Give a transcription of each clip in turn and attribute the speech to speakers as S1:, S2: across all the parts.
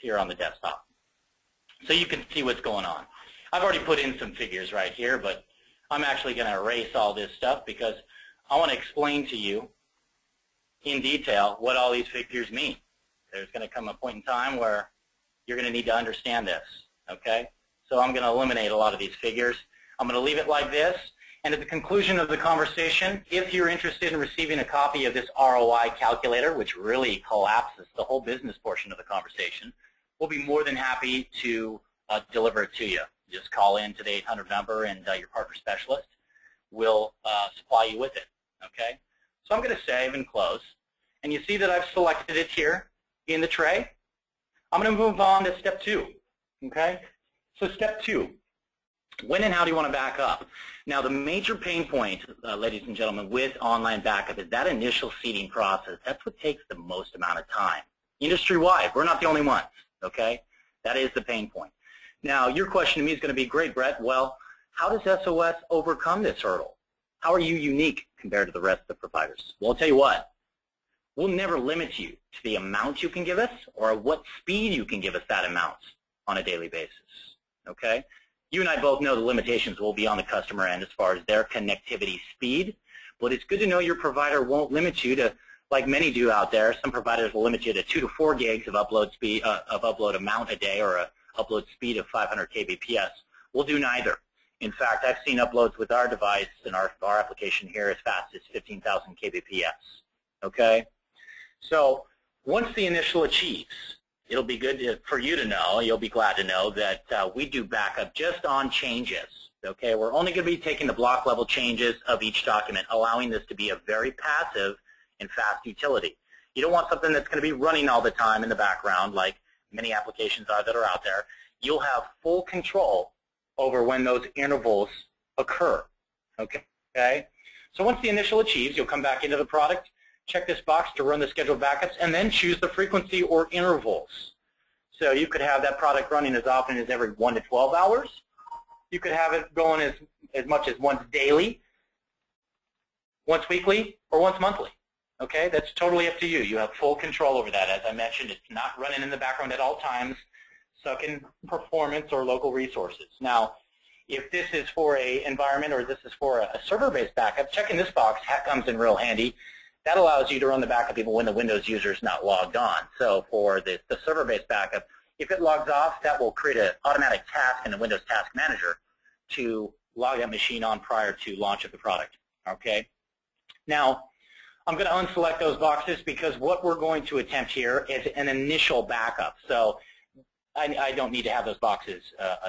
S1: here on the desktop. So you can see what's going on. I've already put in some figures right here, but I'm actually going to erase all this stuff because I want to explain to you in detail what all these figures mean. There's going to come a point in time where you're going to need to understand this, okay? So I'm going to eliminate a lot of these figures. I'm going to leave it like this, and at the conclusion of the conversation, if you're interested in receiving a copy of this ROI calculator, which really collapses the whole business portion of the conversation, we'll be more than happy to deliver it to you. Just call in to the 800 number, and your partner specialist will supply you with it, okay? So I'm going to save and close, and you see that I've selected it here in the tray. I'm going to move on to step 2, okay? So step 2, when and how do you want to back up? Now, the major pain point, ladies and gentlemen, with online backup is that initial seeding process. That's what takes the most amount of time. Industry-wide, we're not the only ones, okay? That is the pain point. Now, your question to me is going to be, great, Brett, well, how does SOS overcome this hurdle? How are you unique compared to the rest of the providers? Well, I'll tell you what. We'll never limit you to the amount you can give us or what speed you can give us that amount on a daily basis, okay? You and I both know the limitations will be on the customer end as far as their connectivity speed, but it's good to know your provider won't limit you to, like many do out there. Some providers will limit you to 2 to 4 gigs of upload speed, upload amount a day, or a upload speed of 500 kbps. We'll do neither. In fact, I've seen uploads with our device and our application here as fast as 15,000 kbps, okay? So once the initial achieves, it'll be good for you to know, you'll be glad to know that we do backup just on changes, okay? We're only going to be taking the block level changes of each document, allowing this to be a very passive and fast utility. You don't want something that's going to be running all the time in the background like many applications are that are out there. You'll have full control over when those intervals occur, okay? So once the initial achieves, you'll come back into the product, check this box to run the scheduled backups, and then choose the frequency or intervals. So you could have that product running as often as every 1 to 12 hours. You could have it going as much as once daily, once weekly, or once monthly. Okay, that's totally up to you. You have full control over that. As I mentioned, it's not running in the background at all times, sucking performance or local resources. Now, if this is for an environment or this is for a server-based backup, checking this box comes in real handy. That allows you to run the backup even when the Windows user is not logged on. So for the server-based backup, if it logs off, that will create an automatic task in the Windows Task Manager to log that machine on prior to launch of the product. Okay. Now, I'm going to unselect those boxes because what we're going to attempt here is an initial backup. So I don't need to have those boxes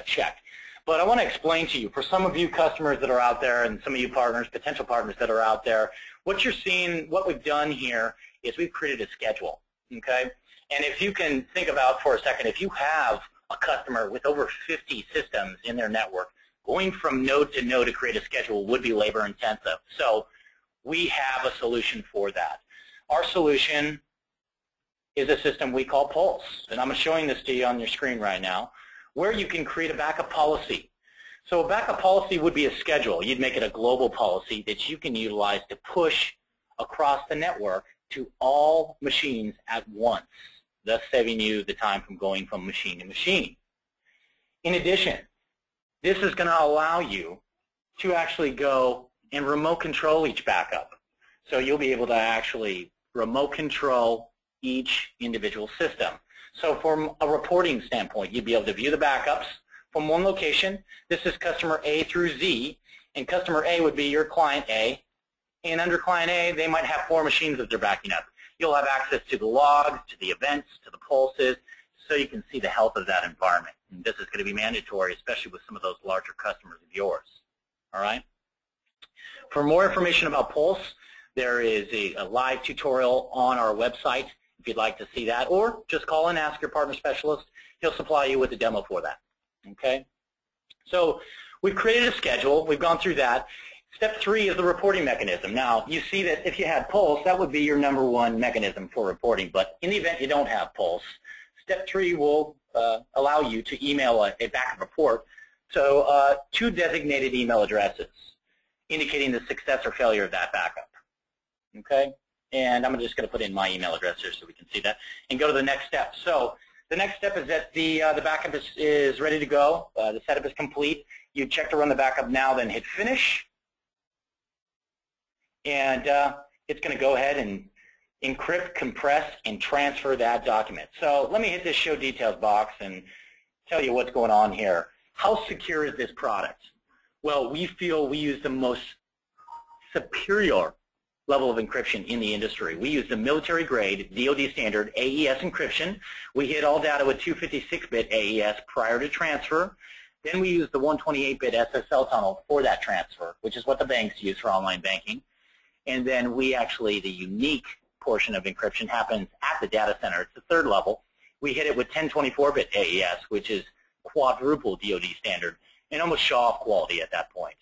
S1: checked. But I want to explain to you, for some of you customers that are out there and some of you partners, potential partners that are out there, what you're seeing, what we've done here is we've created a schedule, okay? And if you can think about for a second, if you have a customer with over 50 systems in their network, going from node to create a schedule would be labor intensive. So we have a solution for that. Our solution is a system we call Pulse, and I'm showing this to you on your screen right now, where you can create a backup policy. So a backup policy would be a schedule. You'd make it a global policy that you can utilize to push across the network to all machines at once, thus saving you the time from going from machine to machine. In addition, this is going to allow you to actually go and remote control each backup. So you'll be able to actually remote control each individual system. So from a reporting standpoint, you'd be able to view the backups from one location. This is customer A through Z, and customer A would be your client A. And under client A, they might have 4 machines that they're backing up. You'll have access to the logs, to the events, to the pulses, so you can see the health of that environment. And this is going to be mandatory, especially with some of those larger customers of yours. All right? For more information about Pulse, there is a live tutorial on our website if you'd like to see that, or just call and ask your partner specialist. He'll supply you with a demo for that. Okay? So we've created a schedule. We've gone through that. Step 3 is the reporting mechanism. Now, you see that if you had Pulse, that would be your #1 mechanism for reporting. But in the event you don't have Pulse, Step 3 will allow you to email a backup report to 2 designated email addresses, indicating the success or failure of that backup. Okay? And I'm just going to put in my email address here so we can see that, and go to the next step. So The next step is that the backup is ready to go. The setup is complete. You check to run the backup now, then hit finish. And it's going to go ahead and encrypt, compress, and transfer that document. So let me hit this show details box and tell you what's going on here. How secure is this product? Well, we feel we use the most superior level of encryption in the industry. We use the military-grade DoD standard AES encryption. We hit all data with 256-bit AES prior to transfer. Then we use the 128-bit SSL tunnel for that transfer, which is what the banks use for online banking. And then we actually, the unique portion of encryption happens at the data center. It's the third level. We hit it with 1024-bit AES, which is quadruple DoD standard, and almost show-off quality at that point,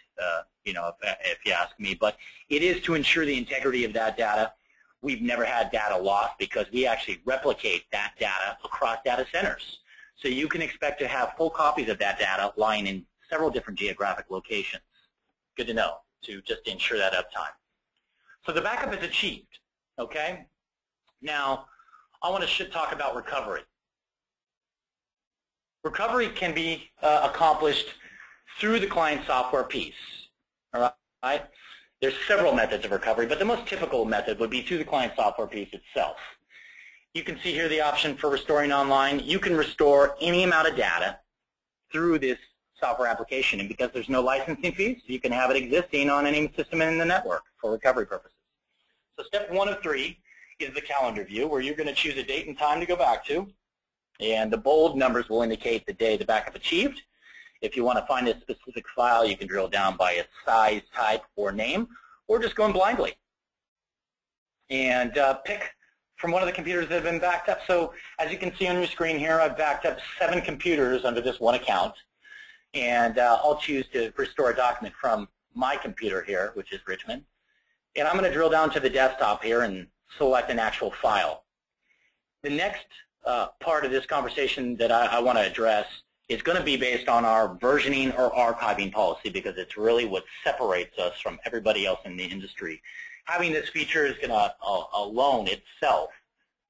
S1: if you ask me. But it is to ensure the integrity of that data. We've never had data lost because we actually replicate that data across data centers. So you can expect to have full copies of that data lying in several different geographic locations. Good to know, to just ensure that uptime. So the backup is achieved, okay? Now, I want to talk about recovery. Recovery can be accomplished through the client software piece, all right? There's several methods of recovery, but the most typical method would be through the client software piece itself. You can see here the option for restoring online. You can restore any amount of data through this software application, and because there's no licensing fees, you can have it existing on any system in the network for recovery purposes. So step 1 of 3 is the calendar view, where you're going to choose a date and time to go back to, and the bold numbers will indicate the day the backup achieved. If you want to find a specific file, you can drill down by its size, type, or name, or just go in blindly and pick from one of the computers that have been backed up. So as you can see on your screen here, I've backed up 7 computers under this one account, and I'll choose to restore a document from my computer here, which is Richmond. And I'm going to drill down to the desktop here and select an actual file. The next part of this conversation that I want to address is going to be based on our versioning or archiving policy, because it's really what separates us from everybody else in the industry. Having this feature is going to alone itself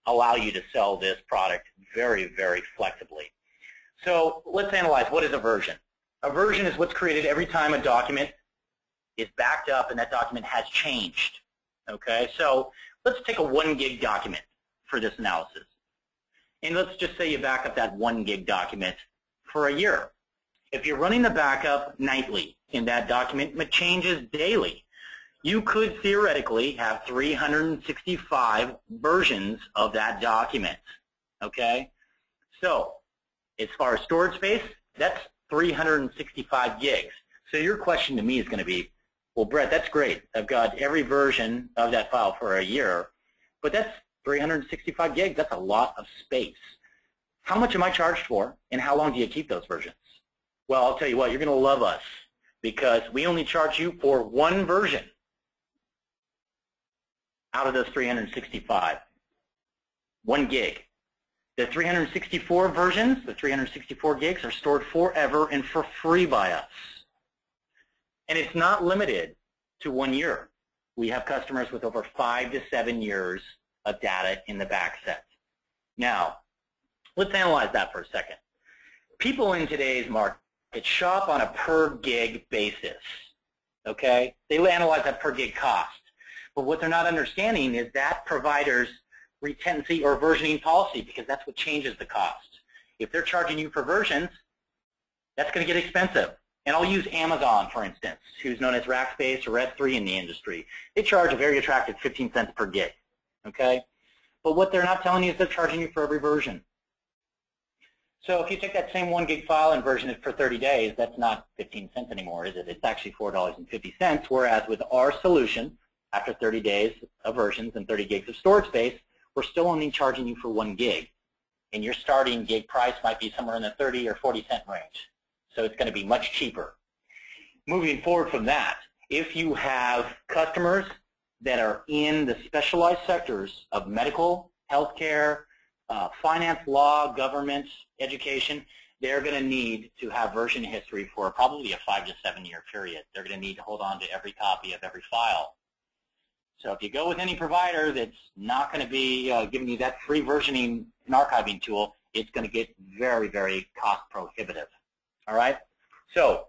S1: allow you to sell this product very, very flexibly. So let's analyze, what is a version? A version is what's created every time a document is backed up and that document has changed. Okay, so let's take a 1 gig document for this analysis. And let's just say you back up that 1 gig document for a year. If you're running the backup nightly and that document changes daily, you could theoretically have 365 versions of that document. Okay? So as far as storage space, that's 365 gigs. So your question to me is going to be, well, Brett, that's great. I've got every version of that file for a year, but that's 365 gigs. That's a lot of space. How much am I charged for, and how long do you keep those versions? Well, I'll tell you what, you're going to love us, because we only charge you for 1 version out of those 365, 1 gig. The 364 versions, the 364 gigs, are stored forever and for free by us. And it's not limited to 1 year. We have customers with over 5 to 7 years of data in the back set. Now, let's analyze that for a second. People in today's market shop on a per gig basis. Okay? They analyze that per gig cost. But what they're not understanding is that provider's retenancy or versioning policy, because that's what changes the cost. If they're charging you for versions, that's going to get expensive. And I'll use Amazon, for instance, who's known as Rackspace or Red3 in the industry. They charge a very attractive 15 cents per gig. Okay? But what they're not telling you is they're charging you for every version. So if you take that same 1 gig file and version it for 30 days, that's not 15 cents anymore, is it? It's actually $4.50, whereas with our solution, after 30 days of versions and 30 gigs of storage space, we're still only charging you for 1 gig. And your starting gig price might be somewhere in the 30 or 40 cent range. So it's going to be much cheaper. Moving forward from that, if you have customers that are in the specialized sectors of medical, healthcare, finance, law, government, education, they're going to need to have version history for probably a 5 to 7 year period. They're going to need to hold on to every copy of every file. So if you go with any provider that's not going to be giving you that free versioning and archiving tool, it's going to get very, very cost prohibitive. All right? So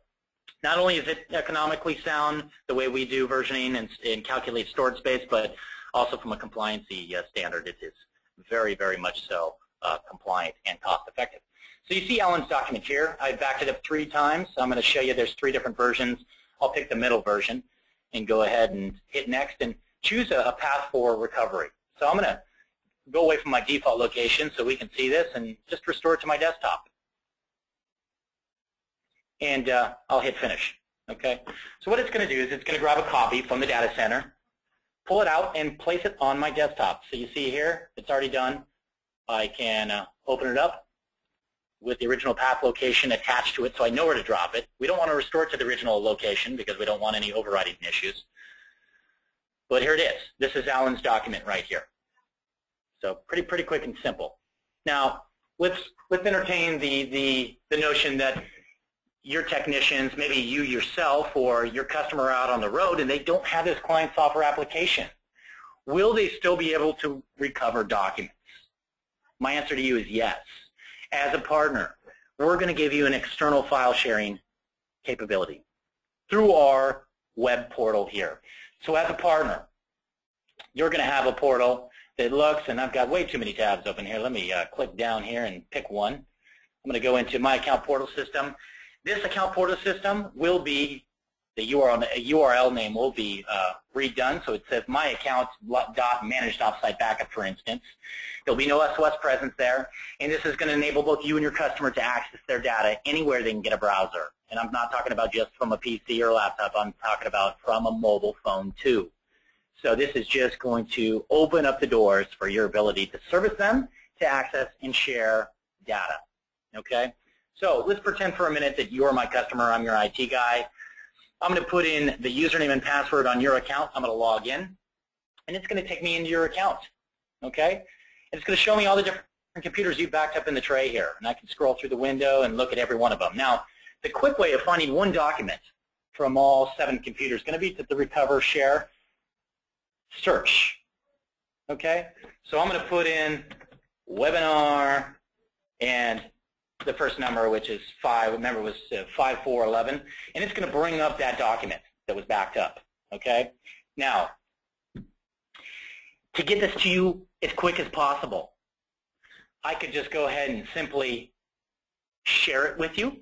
S1: not only is it economically sound, the way we do versioning and calculate storage space, but also from a compliancy standard, it is very, very much so compliant and cost effective. So you see Alan's document here. I backed it up 3 times. So I'm going to show you there's 3 different versions. I'll pick the middle version and go ahead and hit next and choose a path for recovery. So I'm going to go away from my default location so we can see this and just restore it to my desktop. And I'll hit finish. Okay. So what it's going to do is it's going to grab a copy from the data center, pull it out, and place it on my desktop. So you see here, it's already done. I can open it up with the original path location attached to it so I know where to drop it. We don't want to restore it to the original location because we don't want any overriding issues. But here it is. This is Alan's document right here. So pretty quick and simple. Now, let's entertain the notion that your technicians, maybe you yourself or your customer out on the road, and they don't have this client software application. Will they still be able to recover documents? My answer to you is yes. As a partner, we're going to give you an external file sharing capability through our web portal here. So as a partner, you're going to have a portal that looks, and I've got way too many tabs open here. Let me click down here and pick one. I'm going to go into my account portal system. This account portal system will be, the URL name will be redone, so it says my account managed offsite backup, for instance. There'll be no SOS presence there, and this is going to enable both you and your customer to access their data anywhere they can get a browser. And I'm not talking about just from a PC or laptop. I'm talking about from a mobile phone too. So this is just going to open up the doors for your ability to service them, to access and share data. Okay? So let's pretend for a minute that you're my customer, I'm your IT guy. I'm going to put in the username and password on your account. I'm going to log in, and it's going to take me into your account. Okay? And it's going to show me all the different computers you've backed up in the tray here, and I can scroll through the window and look at every one of them. Now, the quick way of finding one document from all 7 computers is going to be to the recover, share, search. Okay? So I'm going to put in webinar and the first number, which is 5, remember it was 5411, and it's going to bring up that document that was backed up. Okay? Now, to get this to you as quick as possible, I could just go ahead and simply share it with you.